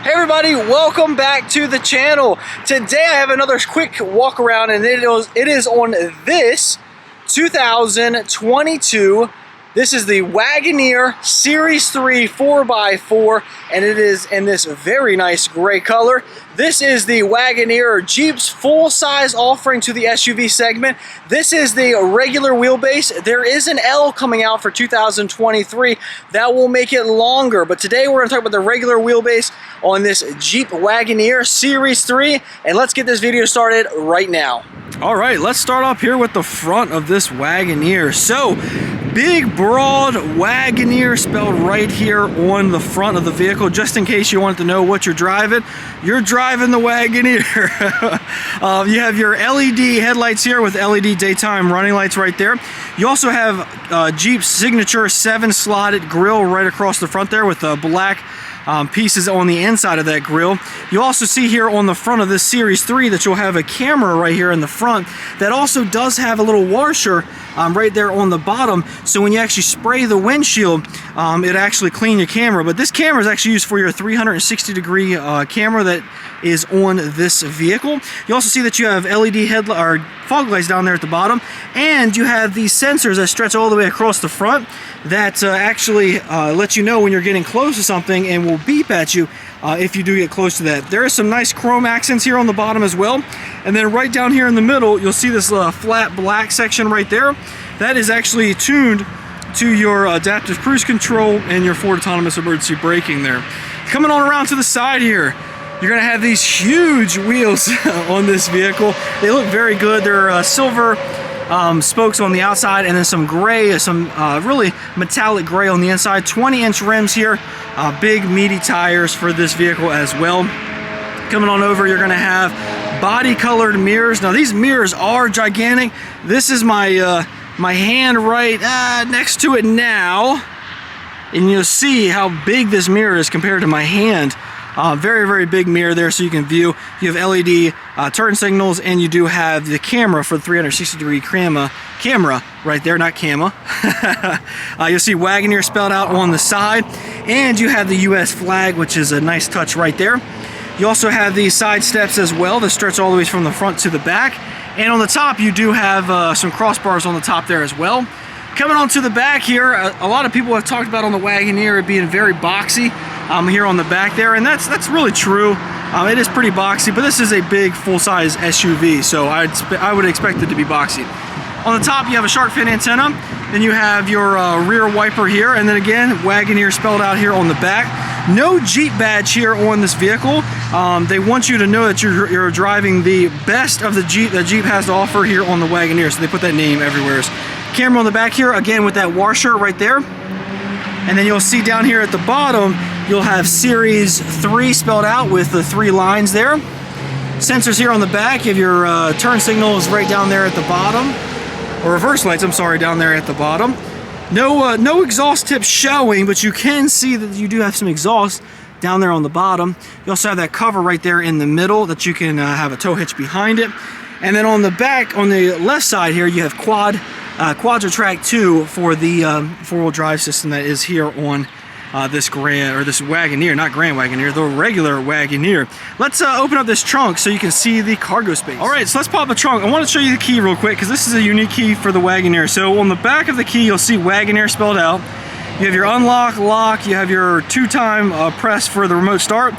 Hey everybody, welcome back to the channel. Today I have another quick walk around, and it is on this 2022. This is the Wagoneer Series 3 4x4, and it is in this very nice gray color. This is the Wagoneer, Jeep's full-size offering to the SUV segment. This is the regular wheelbase. There is an L coming out for 2023 that will make it longer, but today we're going to talk about the regular wheelbase on this Jeep Wagoneer Series 3, and let's get this video started right now. All right, let's start off here with the front of this Wagoneer. So, big, broad Wagoneer spelled right here on the front of the vehicle, just in case you wanted to know what you're driving. You're driving the Wagoneer. You have your LED headlights here with LED daytime running lights right there. You also have Jeep's signature 7-slotted grille right across the front there with black pieces on the inside of that grille. You also see here on the front of this Series 3 that you'll have a camera right here in the front that also does have a little washer right there on the bottom, so when you actually spray the windshield, it actually clean your camera. But this camera is actually used for your 360-degree camera that is on this vehicle. You also see that you have LED fog lights down there at the bottom, and you have these sensors that stretch all the way across the front that actually let you know when you're getting close to something and will beep at you if you do get close to that. There are some nice chrome accents here on the bottom as well, and then right down here in the middle you'll see this flat black section right there. That is actually tuned to your adaptive cruise control and your Ford autonomous emergency braking there. Coming on around to the side here, you're going to have these huge wheels on this vehicle. They look very good. They're silver spokes on the outside, and then some gray, some really metallic gray on the inside. 20-inch rims here, big meaty tires for this vehicle as well. Coming on over, you're going to have body colored mirrors. Now these mirrors are gigantic. This is my my hand right next to it now, and you'll see how big this mirror is compared to my hand. Very, very big mirror there so you can view. You have LED turn signals, and you do have the camera for the 360-degree camera right there, not cama. You'll see Wagoneer spelled out on the side, and you have the US flag, which is a nice touch right there. You also have these side steps as well that stretch all the way from the front to the back. And on the top, you do have some crossbars on the top there as well. Coming on to the back here, a lot of people have talked about on the Wagoneer it being very boxy here on the back there, and that's really true. It is pretty boxy, but this is a big full-size SUV, so I would expect it to be boxy. On the top, you have a shark fin antenna, then you have your rear wiper here, and then again, Wagoneer spelled out here on the back. No Jeep badge here on this vehicle. They want you to know that you're driving the best of the Jeep that Jeep has to offer here on the Wagoneer, so they put that name everywhere. Camera on the back here, again with that washer right there. And then you'll see down here at the bottom, you'll have Series 3 spelled out with the 3 lines there. Sensors here on the back. You have your turn signals right down there at the bottom. Or reverse lights, I'm sorry, down there at the bottom. No exhaust tips showing, but you can see that you do have some exhaust down there on the bottom. You also have that cover right there in the middle that you can have a tow hitch behind it. And then on the back, on the left side here, you have Quadra-Track 2 for the 4-wheel drive system that is here on this Wagoneer, not Grand Wagoneer, the regular Wagoneer. Let's open up this trunk so you can see the cargo space. All right, so let's pop the trunk. I want to show you the key real quick because this is a unique key for the Wagoneer. So on the back of the key, you'll see Wagoneer spelled out. You have your unlock, lock, you have your 2-time press for the remote start,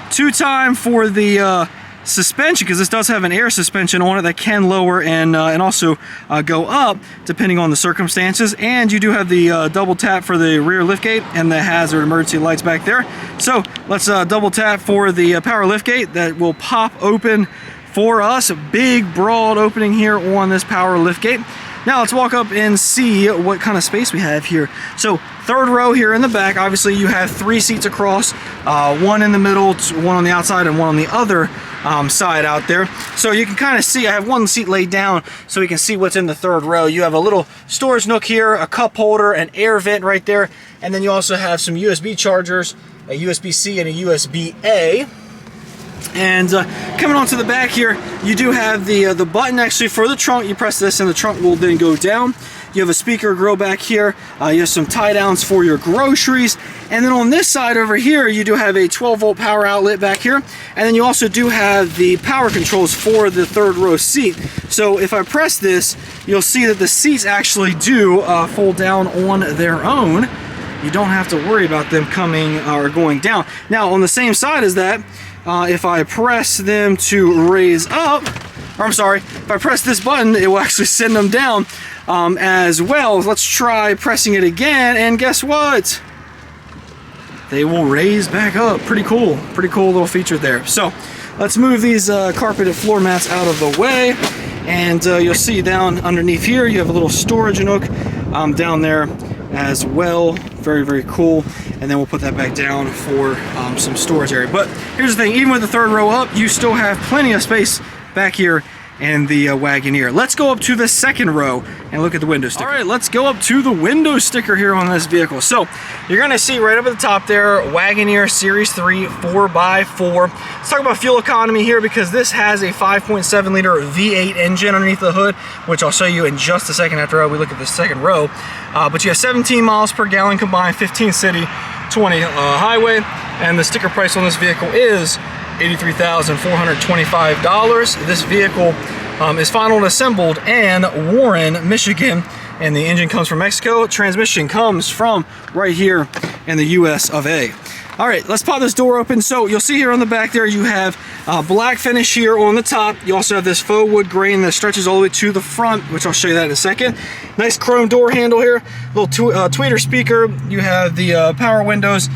2-time for the suspension, because this does have an air suspension on it that can lower and also go up depending on the circumstances. And you do have the double tap for the rear liftgate and the hazard emergency lights back there. So let's double tap for the power liftgate that will pop open for us. A big broad opening here on this power liftgate. Now let's walk up and see what kind of space we have here. So third row here in the back, obviously you have 3 seats across, one in the middle, one on the outside, and one on the other side out there. So you can kind of see, I have one seat laid down so you can see what's in the third row. You have a little storage nook here, a cup holder, an air vent right there, and then you also have some USB chargers, a USB-C and a USB-A. And coming onto the back here, you do have the button actually for the trunk. You press this and the trunk will then go down. You have a speaker grill back here. You have some tie downs for your groceries. And then on this side over here, you do have a 12-volt power outlet back here. And then you also do have the power controls for the third row seat. So if I press this, you'll see that the seats actually do fold down on their own. You don't have to worry about them coming or going down. Now on the same side as that, if I press them to raise up, or I'm sorry, if I press this button, it will actually send them down as well. Let's try pressing it again, and guess what? They will raise back up. Pretty cool little feature there. So let's move these carpeted floor mats out of the way, and you'll see down underneath here you have a little storage nook down there as well. Very cool. And then we'll put that back down for some storage area. But here's the thing, even with the third row up, you still have plenty of space back here in the Wagoneer. Let's go up to the second row and look at the window sticker. All right, let's go up to the window sticker here on this vehicle. So you're gonna see right up at the top there, Wagoneer Series 3 4x4. Let's talk about fuel economy here, because this has a 5.7 liter V8 engine underneath the hood, which I'll show you in just a second after we look at the second row. But you have 17 miles per gallon combined, 15 city, 20 highway, and the sticker price on this vehicle is $83,425. This vehicle is final and assembled in Warren, Michigan, and the engine comes from Mexico. Transmission comes from right here in the US of A. All right, let's pop this door open. So you'll see here on the back there, you have black finish here on the top. You also have this faux wood grain that stretches all the way to the front, which I'll show you that in a second. Nice chrome door handle here, little tweeter speaker. You have the power windows.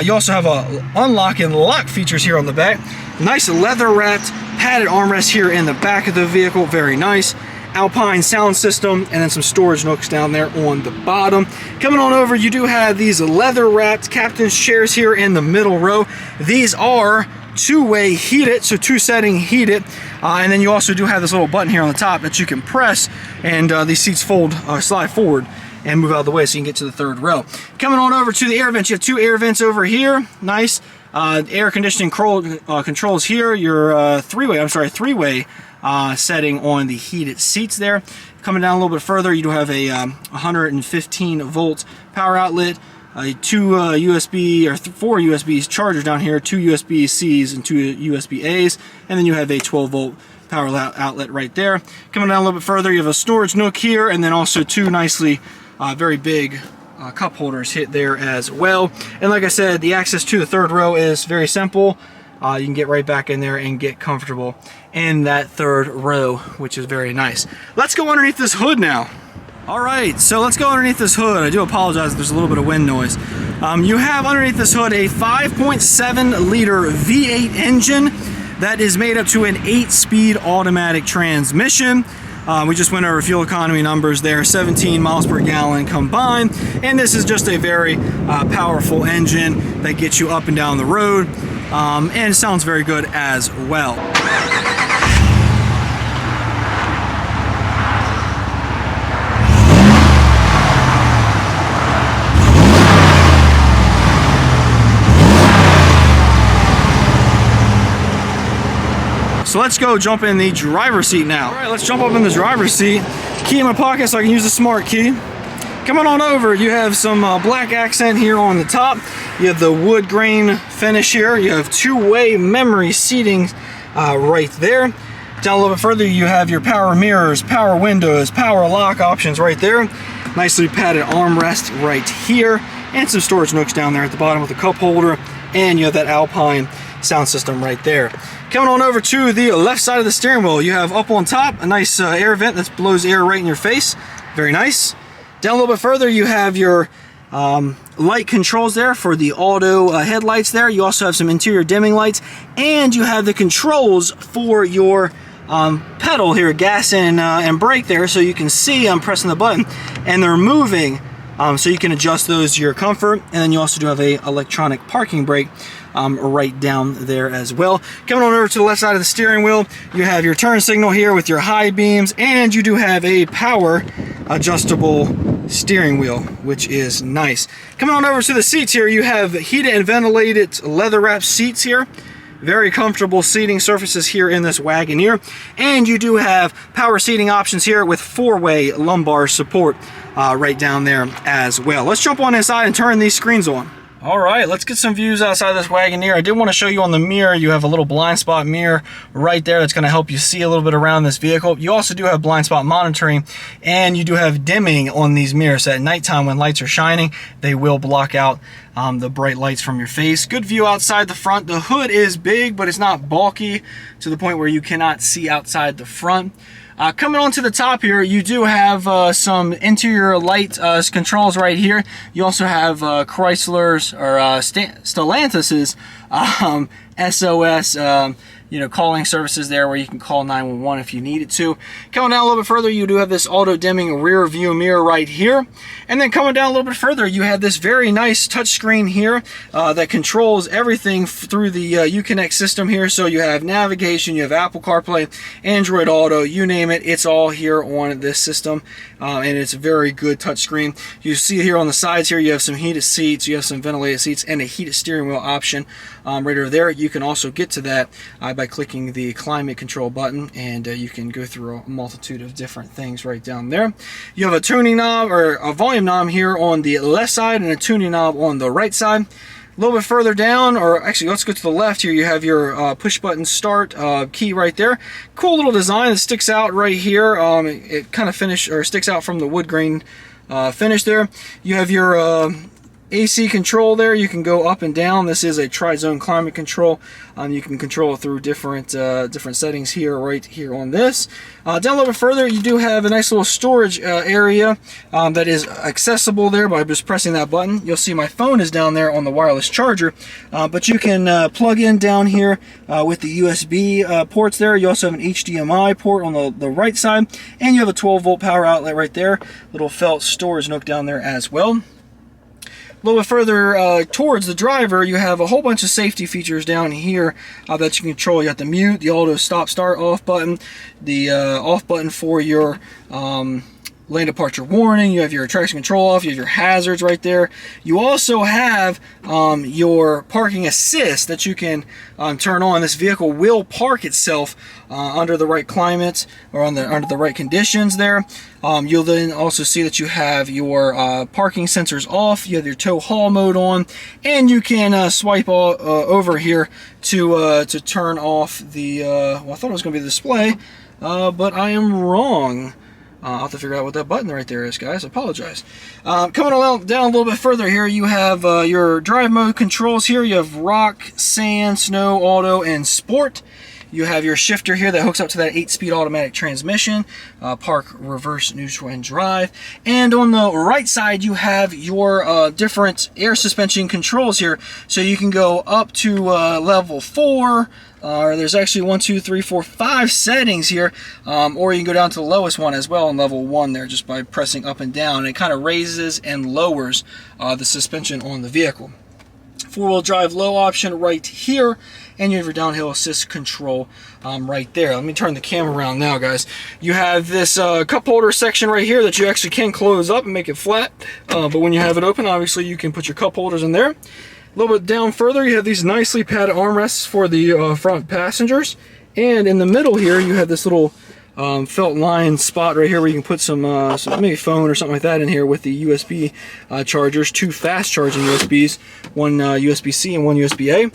You also have a unlock and lock features here on the back. Nice leather wrapped padded armrest here in the back of the vehicle, very nice. Alpine sound system, and then some storage nooks down there on the bottom. Coming on over, you do have these leather wrapped captain's chairs here in the middle row. These are two-way heated, so two-setting heated. And then you also do have this little button here on the top that you can press, and these seats slide forward and move out of the way so you can get to the third row. Coming on over to the air vents, you have two air vents over here. Nice air conditioning controls here. Your three-way setting on the heated seats there. Coming down a little bit further, you do have a 115 volt power outlet, four USB chargers down here, two USB-Cs and two USB-As, and then you have a 12 volt power outlet right there. Coming down a little bit further, you have a storage nook here, and then also two nicely very big cup holders hit there as well. And like I said, the access to the third row is very simple. You can get right back in there and get comfortable in that third row, which is very nice. Let's go underneath this hood now. All right, so let's go underneath this hood. I do apologize if there's a little bit of wind noise. You have underneath this hood a 5.7 liter V8 engine that is made up to an 8-speed automatic transmission. We just went over fuel economy numbers there, 17 miles per gallon combined, and this is just a very powerful engine that gets you up and down the road, and sounds very good as well. So let's go jump in the driver's seat now. All right, let's jump up in the driver's seat. Key in my pocket so I can use the smart key. Coming on over, you have some black accent here on the top. You have the wood grain finish here. You have two-way memory seating right there. Down a little bit further, you have your power mirrors, power windows, power lock options right there. Nicely padded armrest right here, and some storage nooks down there at the bottom with a cup holder, and you have that Alpine sound system right there. Coming on over to the left side of the steering wheel, you have up on top a nice air vent that blows air right in your face. Very nice. Down a little bit further, you have your light controls there for the auto headlights there. You also have some interior dimming lights, and you have the controls for your pedal here, gas and brake there, so you can see I'm pressing the button and they're moving, so you can adjust those to your comfort. And then you also do have a electronic parking brake right down there as well. Coming on over to the left side of the steering wheel, you have your turn signal here with your high beams, and you do have a power adjustable steering wheel, which is nice. Coming on over to the seats here, you have heated and ventilated leather wrapped seats here. Very comfortable seating surfaces here in this Wagoneer. And you do have power seating options here with 4-way lumbar support right down there as well. Let's jump on inside and turn these screens on. All right, let's get some views outside this Wagoneer. I did want to show you on the mirror, you have a little blind spot mirror right there that's going to help you see a little bit around this vehicle. You also do have blind spot monitoring, and you do have dimming on these mirrors. At nighttime when lights are shining, they will block out the bright lights from your face. Good view outside the front. The hood is big, but it's not bulky to the point where you cannot see outside the front. Coming on to the top here, you do have some interior light controls right here. You also have Chrysler's or Stellantis's SOS calling services there, where you can call 911 if you needed to. Coming down a little bit further, you do have this auto dimming rear view mirror right here. And then coming down a little bit further, you have this very nice touchscreen here that controls everything through the Uconnect system here. So you have navigation, you have Apple CarPlay, Android Auto, you name it, it's all here on this system. And it's a very good touchscreen. You see here on the sides here, you have some heated seats, you have some ventilated seats, and a heated steering wheel option right over there. You can also get to that by clicking the climate control button, and you can go through a multitude of different things right down there. You have a tuning knob or a volume knob here on the left side and a tuning knob on the right side. A little bit further down, or actually let's go to the left here, you have your push button start key right there. Cool little design that sticks out right here. It kind of sticks out from the wood grain finish there. You have your AC control there. You can go up and down. This is a tri-zone climate control. You can control it through different settings here, right here on this. Down a little bit further, you do have a nice little storage area that is accessible there by just pressing that button. You'll see my phone is down there on the wireless charger, but you can plug in down here with the USB ports there. You also have an HDMI port on the right side, and you have a 12-volt power outlet right there. Little felt storage nook down there as well. A little bit further towards the driver, you have a whole bunch of safety features down here that you can control. You have the mute, the auto stop start off button, the off button for your lane departure warning. You have your traction control off. You have your hazards right there. You also have your parking assist that you can turn on. This vehicle will park itself under the right climate or under the right conditions there. You'll then also see that you have your parking sensors off. You have your tow haul mode on, and you can swipe over here to turn off the. Well, I thought it was going to be the display, but I am wrong. I'll have to figure out what that button right there is, guys. I apologize. Coming on down a little bit further here, you have your drive mode controls here. You have rock, sand, snow, auto, and sport. You have your shifter here that hooks up to that 8-speed automatic transmission, park, reverse, neutral, and drive. And on the right side, you have your different air suspension controls here. So you can go up to level 4. There's actually 1, 2, 3, 4, 5 settings here, or you can go down to the lowest one as well on level 1 there, just by pressing up and down. And it kind of raises and lowers the suspension on the vehicle. 4-wheel drive low option right here, and you have your downhill assist control right there. Let me turn the camera around now, guys. You have this cup holder section right here that you actually can close up and make it flat, but when you have it open, obviously you can put your cup holders in there. A little bit down further, you have these nicely padded armrests for the front passengers, and in the middle here you have this little felt line spot right here where you can put some maybe phone or something like that in here with the USB chargers, 2 fast charging USBs, one USB-C and one USB-A. And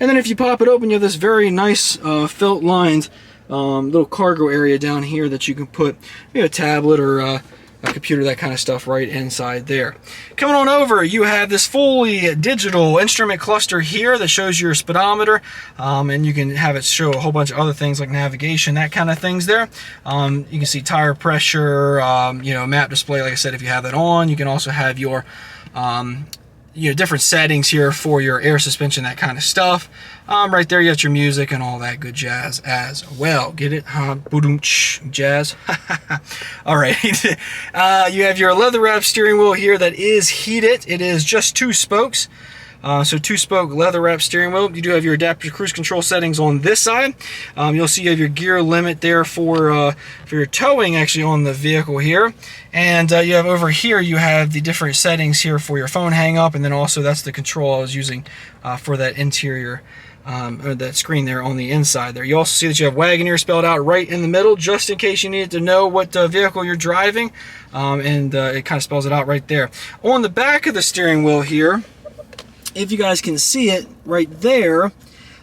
then if you pop it open, you have this very nice felt lined little cargo area down here that you can put maybe a tablet or a computer, that kind of stuff right inside there. Coming on over, you have this fully digital instrument cluster here that shows your speedometer, and you can have it show a whole bunch of other things like navigation, that kind of things there. You can see tire pressure, map display, like I said, if you have that on. You can also have your different settings here for your air suspension, that kind of stuff. Right there you got your music and all that good jazz as well. Get it? Jazz. All right. You have your leather wrap steering wheel here that is heated. It is just 2 spokes. So 2-spoke leather wrap steering wheel. You do have your adaptive cruise control settings on this side. You'll see you have your gear limit there for your towing actually on the vehicle here. And you have over here, you have the different settings here for your phone hang up, and then also that's the control I was using for that interior or that screen there on the inside there. You also see that you have Wagoneer spelled out right in the middle, just in case you needed to know what vehicle you're driving, and it kind of spells it out right there. On the back of the steering wheel here, if you guys can see it right there,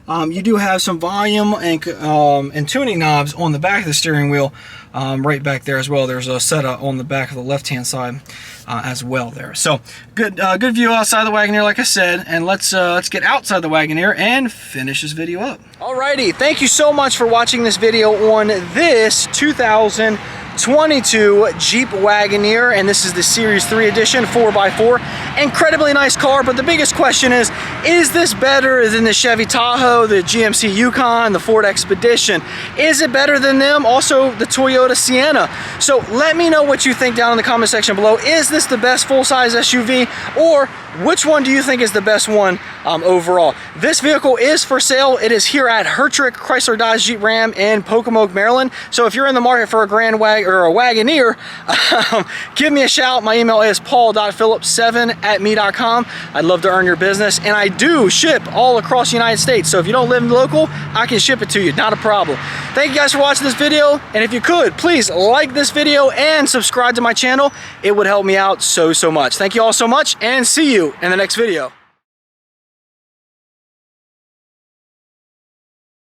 you do have some volume and tuning knobs on the back of the steering wheel, right back there as well. There's a set on the back of the left-hand side as well there. So good view outside the Wagoneer, like I said, and let's get outside the Wagoneer and finish this video up. Alrighty, thank you so much for watching this video on this 2022 Jeep Wagoneer, and this is the Series 3 edition 4x4. Incredibly nice car, but the biggest question is this better than the Chevy Tahoe, the GMC Yukon, the Ford Expedition? Is it better than them? Also the Toyota Sienna. So let me know what you think down in the comment section below. Is this the best full-size SUV, or which one do you think is the best one overall? This vehicle is for sale. It is here at Hertrick Chrysler Dodge Jeep Ram in Pocomoke, Maryland. So if you're in the market for a Grand Wagoneer or a Wagoneer, give me a shout. My email is paul.phillips7@me.com. I'd love to earn your business, and I do ship all across the United States. So if you don't live local, I can ship it to you, not a problem. Thank you guys for watching this video, and if you could, please like this video and subscribe to my channel. It would help me out so much. Thank you all so much, and see you in the next video.